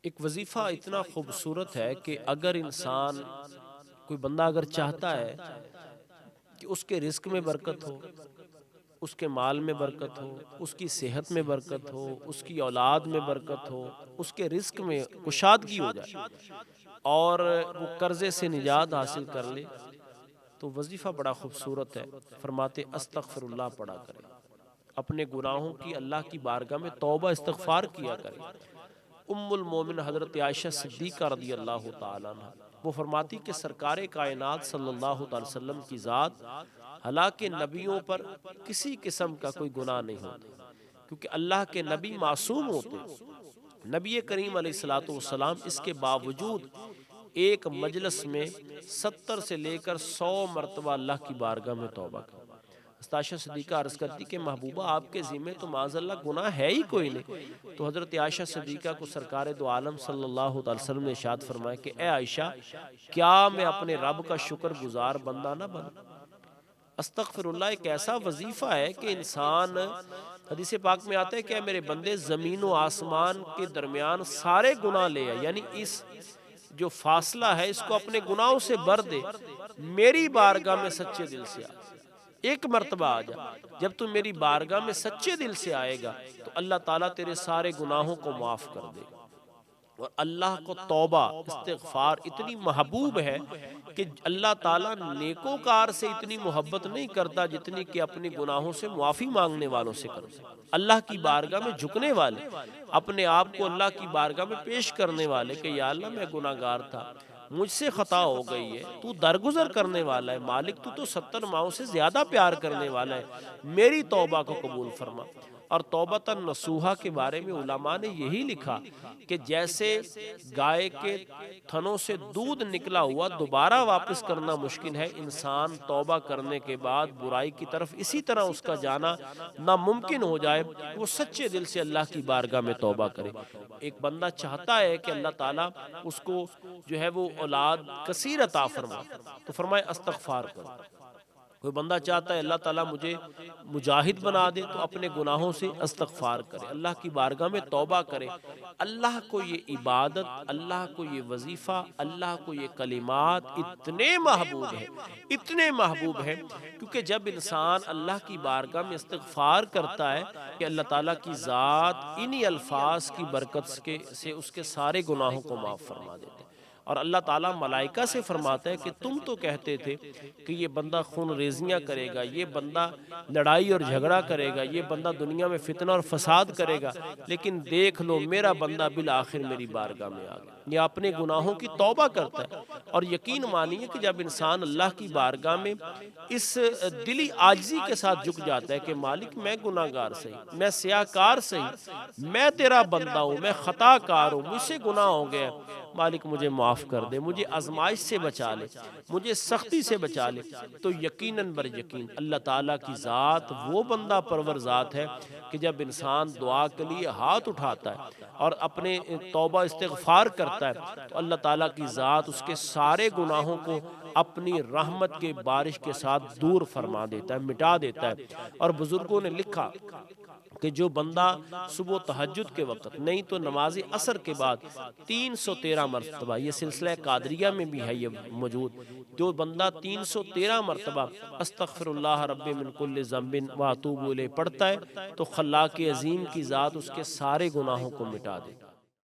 ایک وظیفہ اتنا خوبصورت ہے کہ اگر انسان کوئی بندہ اگر چاہتا ہے کہ اس کے رزق میں برکت ہو، اس کے مال میں برکت ہو، اس کی صحت میں برکت ہو، اس کی اولاد میں برکت ہو، اس کے رزق میں کشادگی ہو جائے اور وہ قرضے سے نجات حاصل کر لے، تو وظیفہ بڑا خوبصورت ہے۔ فرماتے استغفر اللہ پڑھا کرے، اپنے گناہوں کی اللہ کی بارگاہ میں توبہ استغفار کیا کرے۔ ام المومن حضرت عائشہ صدیقہ رضی اللہ تعالیٰ عنہ وہ فرماتی کہ سرکار کائنات صلی اللہ تعالی وسلم کی ذات حالانکہ نبیوں پر کسی قسم کا کوئی گناہ نہیں ہوتا، کیونکہ اللہ کے نبی معصوم ہوتے ہیں۔ نبی کریم علیہ الصلوۃ والسلام اس کے باوجود ایک مجلس میں 70 سے لے کر 100 مرتبہ اللہ کی بارگاہ میں توبہ کرتے۔ عائشہ صدیقہ عرض کرتی کہ محبوبہ آپ کے ذمہ تو معاذ اللہ گناہ ہے ہی کوئی نہیں، تو حضرت عائشہ صدیقہ کو سرکار دو عالم صلی اللہ علیہ وسلم نے ارشاد فرمایا کہ اے عائشہ، کیا میں اپنے رب کا شکر گزار بندہ نہ بنوں؟ استغفر اللہ ایک ایسا وظیفہ ہے کہ انسان، حدیث پاک میں آتا ہے کہ اے میرے بندے زمین و آسمان کے درمیان سارے گناہ لے آ، یعنی اس جو فاصلہ ہے اس کو اپنے گناہوں سے بھر دے، میری بارگاہ میں سچے دل سے آ، ایک مرتبہ آ جا۔ جب تم میری بارگاہ میں سچے دل سے آئے گا تو اللہ تعالیٰ تیرے سارے گناہوں کو معاف کر دے گا۔ اور اللہ کو توبہ استغفار اتنی محبوب ہے کہ اللہ تعالیٰ نیکوکار سے اتنی محبت نہیں کرتا جتنی کہ اپنے گناہوں سے معافی مانگنے والوں سے کرتا۔ اللہ کی بارگاہ میں جھکنے والے، اپنے آپ کو اللہ کی بارگاہ میں پیش کرنے والے کہ یا اللہ میں گناہ گار تھا، مجھ سے خطا ہو گئی ہے، تو درگزر کرنے والا ہے، مالک تو 70 ماؤں سے زیادہ پیار کرنے والا ہے، میری توبہ کو قبول فرما۔ اور توبۃ نصوحہ کے بارے میں علماء نے یہی لکھا کہ جیسے گائے کے تھنوں سے دودھ نکلا ہوا دوبارہ واپس کرنا مشکل ہے، انسان توبہ کرنے کے بعد برائی کی طرف اسی طرح اس کا جانا ناممکن ہو جائے، وہ سچے دل سے اللہ کی بارگاہ میں توبہ کرے۔ ایک بندہ چاہتا ہے کہ اللہ تعالیٰ اس کو جو ہے وہ اولاد کثیر عطا فرمائے، تو فرمائے استغفار کرو۔ کوئی بندہ چاہتا ہے اللہ تعالیٰ مجھے مجاہد بنا دے، تو اپنے گناہوں سے استغفار کرے، اللہ کی بارگاہ میں توبہ کرے۔ اللہ کو یہ عبادت، اللہ کو یہ وظیفہ، اللہ کو یہ کلمات اتنے محبوب ہیں، اتنے محبوب ہیں، کیونکہ جب انسان اللہ کی بارگاہ میں استغفار کرتا ہے کہ اللہ تعالیٰ کی ذات انہی الفاظ کی برکت سے اس کے سارے گناہوں کو معاف فرما دیتے ہیں۔ اور اللہ تعالیٰ ملائکہ سے فرماتا ہے کہ تم تو کہتے تھے کہ یہ بندہ خون ریزیاں کرے گا، یہ بندہ لڑائی اور جھگڑا کرے گا، یہ بندہ دنیا میں فتنہ اور فساد کرے گا، لیکن دیکھ لو میرا بندہ بالآخر میری بارگاہ میں آ گیا۔ یہ اپنے گناہوں کی توبہ کرتا ہے۔ اور یقین مانیے کہ جب انسان اللہ کی بارگاہ میں اس دلی عاجزی کے ساتھ جھک جاتا ہے کہ مالک میں گناہ گار صحیح، میں سیاہ کار صحیح، میں تیرا بندہ ہوں، میں خطا کار ہوں، مجھ سے گناہ ہو گیا، مالک مجھے معاف کر دے، مجھے آزمائش سے بچا لے، مجھے سختی سے بچا لے، تو یقیناً بر یقین اللہ تعالیٰ کی ذات وہ بندہ پرور ذات ہے کہ جب انسان دعا کے لیے ہاتھ اٹھاتا ہے اور اپنے توبہ استغفار کرتا ہے تو اللہ تعالیٰ کی ذات اس کے سارے گناہوں کو اپنی رحمت کے بارش کے ساتھ دور فرما دیتا ہے، مٹا دیتا ہے۔ اور بزرگوں نے لکھا کہ جو بندہ صبح تہجد کے وقت نہیں تو نماز عصر کے بعد 313 مرتبہ، یہ سلسلہ قادریہ میں بھی ہے یہ موجود، جو بندہ 313 مرتبہ استغفر اللہ رب من کل ذنب واتوب الیہ پڑھتا ہے تو خلاق عظیم کی ذات اس کے سارے گناہوں کو مٹا دے۔